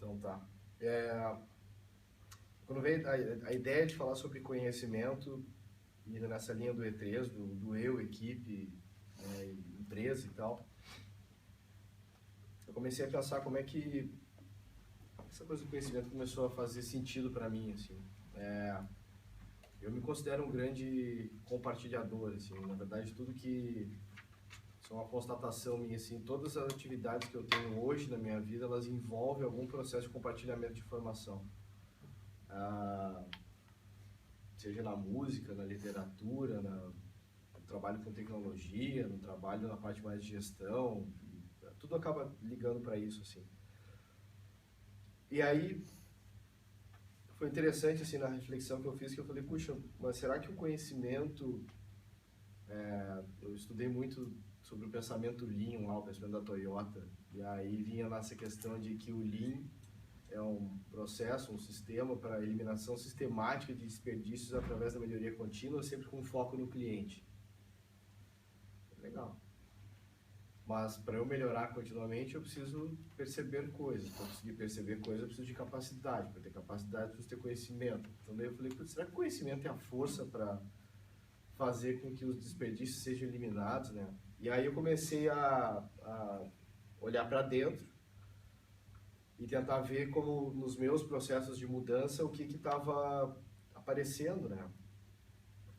Então tá. Quando veio a ideia de falar sobre conhecimento, indo nessa linha do E3, do eu, equipe, empresa e tal, eu comecei a pensar como é que essa coisa do conhecimento começou a fazer sentido para mim, assim. Eu me considero um grande compartilhador, assim, na verdade tudo que isso é uma constatação minha, assim, todas as atividades que eu tenho hoje na minha vida, elas envolvem algum processo de compartilhamento de informação. Seja na música, na literatura, no trabalho com tecnologia, no trabalho na parte mais de gestão, tudo acaba ligando para isso, assim. E aí, foi interessante, assim, na reflexão que eu fiz, que eu falei, puxa, mas será que o conhecimento... eu estudei muito sobre o pensamento Lean lá, o pensamento da Toyota, e aí vinha nessa questão de que o Lean é um processo, um sistema para eliminação sistemática de desperdícios através da melhoria contínua, sempre com foco no cliente. Legal. Mas para eu melhorar continuamente, eu preciso perceber coisas. Para conseguir perceber coisas, eu preciso de capacidade. Para ter capacidade, eu preciso ter conhecimento. Então daí eu falei, será que o conhecimento é a força para fazer com que os desperdícios sejam eliminados, né? E aí eu comecei a olhar para dentro e tentar ver como nos meus processos de mudança o que estava aparecendo, né?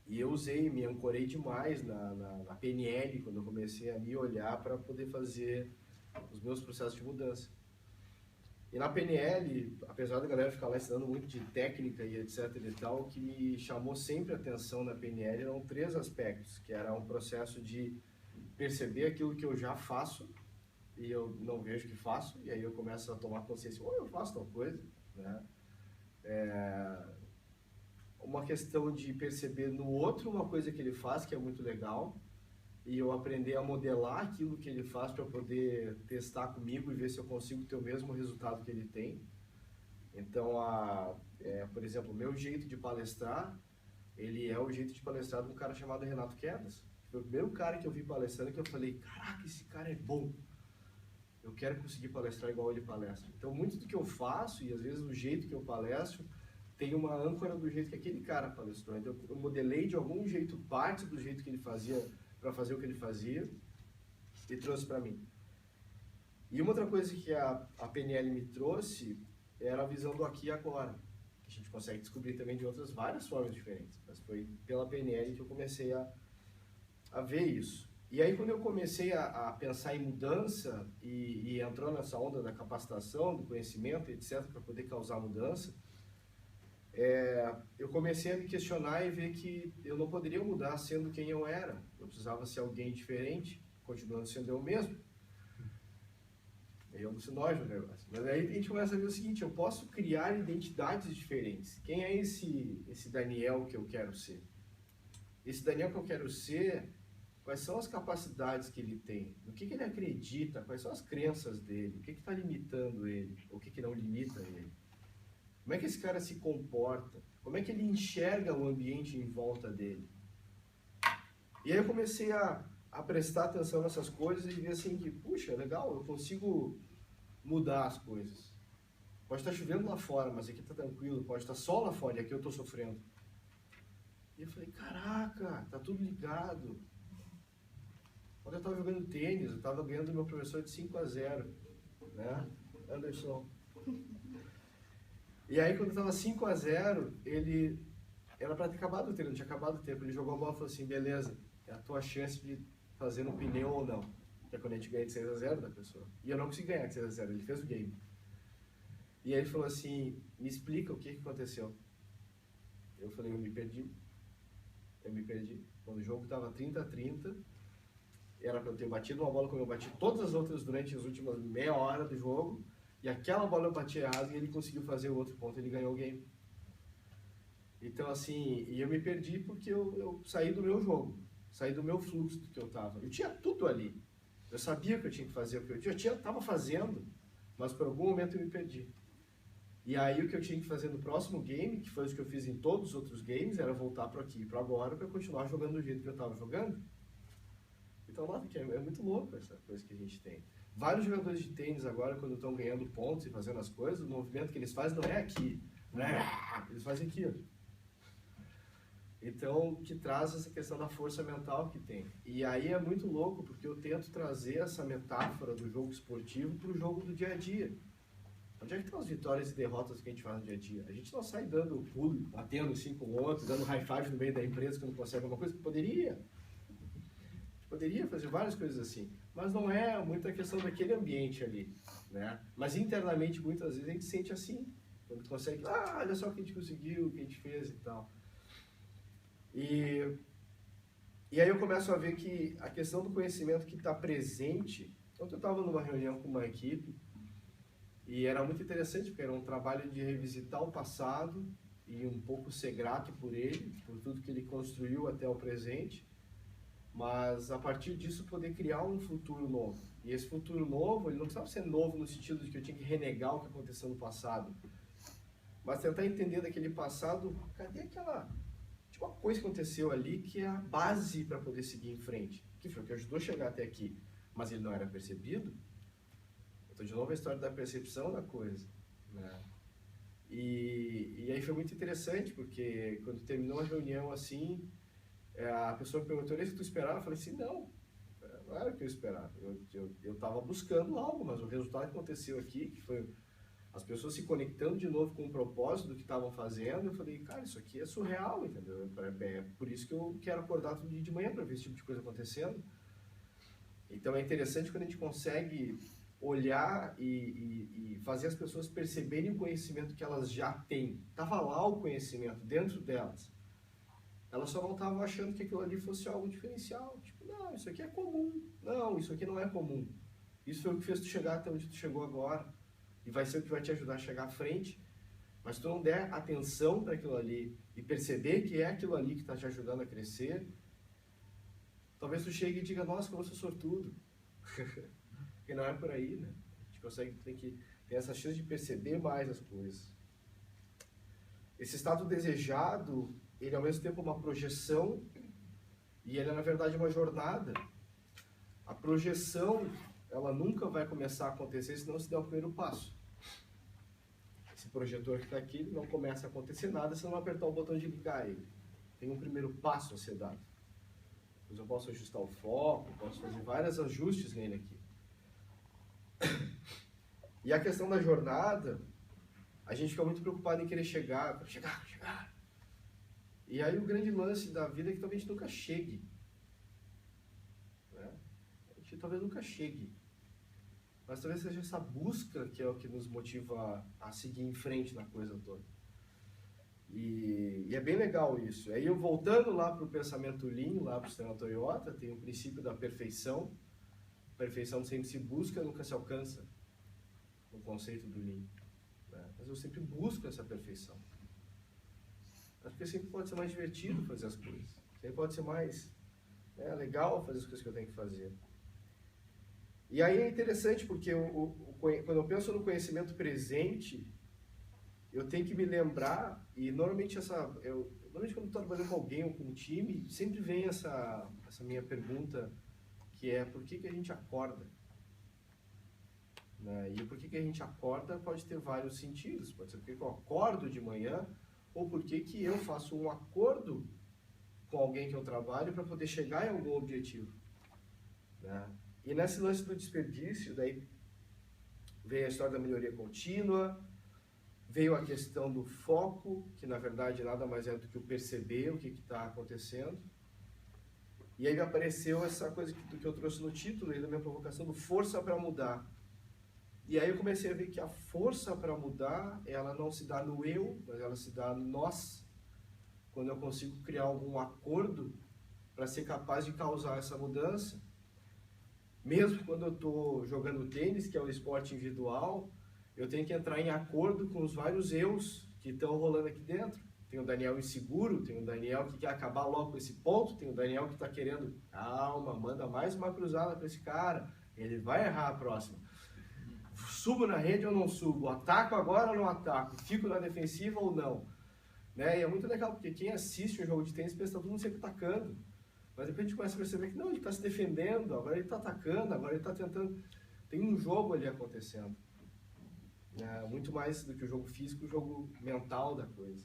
E eu me ancorei demais na PNL quando eu comecei a me olhar para poder fazer os meus processos de mudança. E na PNL, apesar da galera ficar lá ensinando muito de técnica e etc e tal, o que me chamou sempre a atenção na PNL eram 3 aspectos, que era um processo de perceber aquilo que eu já faço e eu não vejo que faço, e aí eu começo a tomar consciência, eu faço tal coisa, né? Uma questão de perceber no outro uma coisa que ele faz, que é muito legal, e eu aprender a modelar aquilo que ele faz para poder testar comigo e ver se eu consigo ter o mesmo resultado que ele tem. Então, por exemplo, o meu jeito de palestrar, ele é o jeito de palestrar de um cara chamado Renato Quedas. Foi o primeiro cara que eu vi palestrando que eu falei, caraca, esse cara é bom. Eu quero conseguir palestrar igual ele palestra. Então, muito do que eu faço, e às vezes o jeito que eu palestro, tem uma âncora do jeito que aquele cara palestrou. Então, eu modelei de algum jeito parte do jeito que ele fazia para fazer o que ele fazia e trouxe para mim. E uma outra coisa que a PNL me trouxe era a visão do aqui e agora, que a gente consegue descobrir também de outras várias formas diferentes. Mas foi pela PNL que eu comecei a ver isso. E aí, quando eu comecei a pensar em mudança e entrou nessa onda da capacitação, do conhecimento, etc., para poder causar mudança, eu comecei a me questionar e ver que eu não poderia mudar sendo quem eu era. Eu precisava ser alguém diferente, continuando sendo eu mesmo. Meio alucinógeno o negócio. Mas aí a gente começa a ver o seguinte, eu posso criar identidades diferentes. Quem é esse Daniel que eu quero ser? Esse Daniel que eu quero ser, quais são as capacidades que ele tem? No que ele acredita? Quais são as crenças dele? O que está limitando ele? O que não limita ele? Como é que esse cara se comporta? Como é que ele enxerga o ambiente em volta dele? E aí eu comecei a prestar atenção nessas coisas e ver assim que, puxa, legal, eu consigo mudar as coisas. Pode estar chovendo lá fora, mas aqui está tranquilo. Pode estar sol lá fora e aqui eu estou sofrendo. E eu falei, caraca, tá tudo ligado. Quando eu estava jogando tênis, eu estava ganhando do meu professor de 5-0, né? Anderson. E aí, quando eu estava 5-0, ele... Era para ter acabado o treino, tinha acabado o tempo. Ele jogou a bola e falou assim, beleza, é a tua chance de fazer no pneu ou não. Que é quando a gente ganha de 6-0 da pessoa. E eu não consegui ganhar de 6-0, ele fez o game. E aí ele falou assim, me explica o que aconteceu. Eu falei, eu me perdi. Quando o jogo estava 30-30, era para eu ter batido uma bola como eu bati todas as outras durante as últimas meia hora do jogo, e aquela bola eu bati errado e ele conseguiu fazer o outro ponto, ele ganhou o game. Então assim, e eu me perdi porque eu saí do meu jogo, saí do meu fluxo do que eu estava. Eu tinha tudo ali, eu sabia o que eu tinha que fazer, o que eu estava fazendo, mas por algum momento eu me perdi. E aí o que eu tinha que fazer no próximo game, que foi o que eu fiz em todos os outros games, era voltar para aqui e para agora para continuar jogando do jeito que eu estava jogando. Então, nota que é muito louco essa coisa que a gente tem. Vários jogadores de tênis agora, quando estão ganhando pontos e fazendo as coisas, o movimento que eles fazem não é aqui, né? Eles fazem aqui, ó. Então, que traz essa questão da força mental que tem. E aí é muito louco, porque eu tento trazer essa metáfora do jogo esportivo para o jogo do dia a dia. Onde é que estão as vitórias e derrotas que a gente faz no dia a dia? A gente não sai dando pulo, batendo assim com o outro, dando high five no meio da empresa quando consegue alguma coisa. Poderia. A gente poderia fazer várias coisas assim. Mas não é muita questão daquele ambiente ali, né? Mas internamente, muitas vezes, a gente sente assim. Quando consegue, olha só o que a gente conseguiu, o que a gente fez e tal. E aí eu começo a ver que a questão do conhecimento que está presente... Ontem eu estava numa reunião com uma equipe e era muito interessante, porque era um trabalho de revisitar o passado e um pouco ser grato por ele, por tudo que ele construiu até o presente, mas a partir disso poder criar um futuro novo. E esse futuro novo, ele não precisava ser novo no sentido de que eu tinha que renegar o que aconteceu no passado, mas tentar entender daquele passado, cadê aquela... uma coisa que aconteceu ali que é a base para poder seguir em frente, que foi o que ajudou a chegar até aqui, mas ele não era percebido. Então, de novo, a história da percepção da coisa, né? E aí foi muito interessante, porque quando terminou a reunião assim, a pessoa me perguntou, o que tu esperava? Eu falei assim, não era o que eu esperava. Eu estava buscando algo, mas o resultado que aconteceu aqui, que foi as pessoas se conectando de novo com o propósito do que estavam fazendo, eu falei, cara, isso aqui é surreal, entendeu? É por isso que eu quero acordar todo dia de manhã para ver esse tipo de coisa acontecendo. Então é interessante quando a gente consegue olhar e fazer as pessoas perceberem o conhecimento que elas já têm. Estava lá o conhecimento dentro delas. Elas só não estavam achando que aquilo ali fosse algo diferencial. Tipo, não, isso aqui é comum. Não, isso aqui não é comum. Isso foi o que fez tu chegar até onde tu chegou agora. E vai ser o que vai te ajudar a chegar à frente. Mas se tu não der atenção para aquilo ali e perceber que é aquilo ali que está te ajudando a crescer, talvez tu chegue e diga, nossa, como eu sou sortudo. Porque não é por aí, né? A gente consegue, tem que ter essa chance de perceber mais as coisas. Esse estado desejado, ele é ao mesmo tempo uma projeção e ele é, na verdade, uma jornada. A projeção, ela nunca vai começar a acontecer se não se der o primeiro passo. Esse projetor que está aqui, ele não começa a acontecer nada se não apertar o botão de ligar ele. Tem um primeiro passo a ser dado. Depois eu posso ajustar o foco, posso fazer vários ajustes nele aqui. E a questão da jornada, a gente fica muito preocupado em querer chegar. E aí o grande lance da vida é que talvez a gente nunca chegue. Né? A gente talvez nunca chegue. Mas talvez seja essa busca que é o que nos motiva a seguir em frente na coisa toda. E é bem legal isso. Aí eu voltando lá para o pensamento Lean, lá para o sistema Toyota, tem o princípio da perfeição. Perfeição sempre se busca, nunca se alcança, no conceito do Lean. Né? Mas eu sempre busco essa perfeição. Acho que sempre pode ser mais divertido fazer as coisas. Sempre pode ser mais legal fazer as coisas que eu tenho que fazer. E aí é interessante porque quando eu penso no conhecimento presente, eu tenho que me lembrar, e normalmente quando eu estou trabalhando com alguém ou com um time, sempre vem essa minha pergunta, que é por que a gente acorda? Né? E por que a gente acorda pode ter vários sentidos. Pode ser porque eu acordo de manhã, ou porque que eu faço um acordo com alguém que eu trabalho para poder chegar em algum objetivo. Né? E nesse lance do desperdício, daí veio a história da melhoria contínua, veio a questão do foco, que na verdade nada mais é do que o perceber o que está acontecendo. E aí apareceu essa coisa do que eu trouxe no título aí da minha provocação, do força para mudar. E aí eu comecei a ver que a força para mudar, ela não se dá no eu, mas ela se dá no nós. Quando eu consigo criar algum acordo para ser capaz de causar essa mudança. Mesmo quando eu estou jogando tênis, que é um esporte individual, eu tenho que entrar em acordo com os vários eus que estão rolando aqui dentro. Tem o Daniel inseguro, tem o Daniel que quer acabar logo com esse ponto, tem o Daniel que está querendo, calma, manda mais uma cruzada para esse cara, ele vai errar a próxima. Subo na rede ou não subo? Ataco agora ou não ataco? Fico na defensiva ou não? Né? E é muito legal, porque quem assiste um jogo de tênis pensa que está todo mundo sempre atacando. Mas depois a gente começa a perceber que não, ele está se defendendo, agora ele está atacando, agora ele está tentando... tem um jogo ali acontecendo. Muito mais do que o jogo físico, o jogo mental da coisa.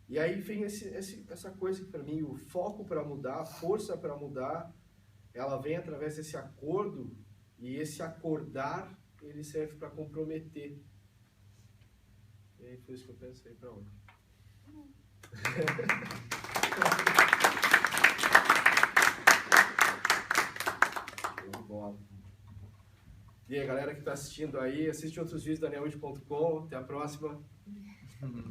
E aí vem essa coisa que para mim, o foco para mudar, a força para mudar, ela vem através desse acordo, e esse acordar, ele serve para comprometer. E aí foi isso que eu pensei para hoje. Show de bola. E aí, galera que está assistindo aí, assiste outros vídeos da neud.com. Até a próxima.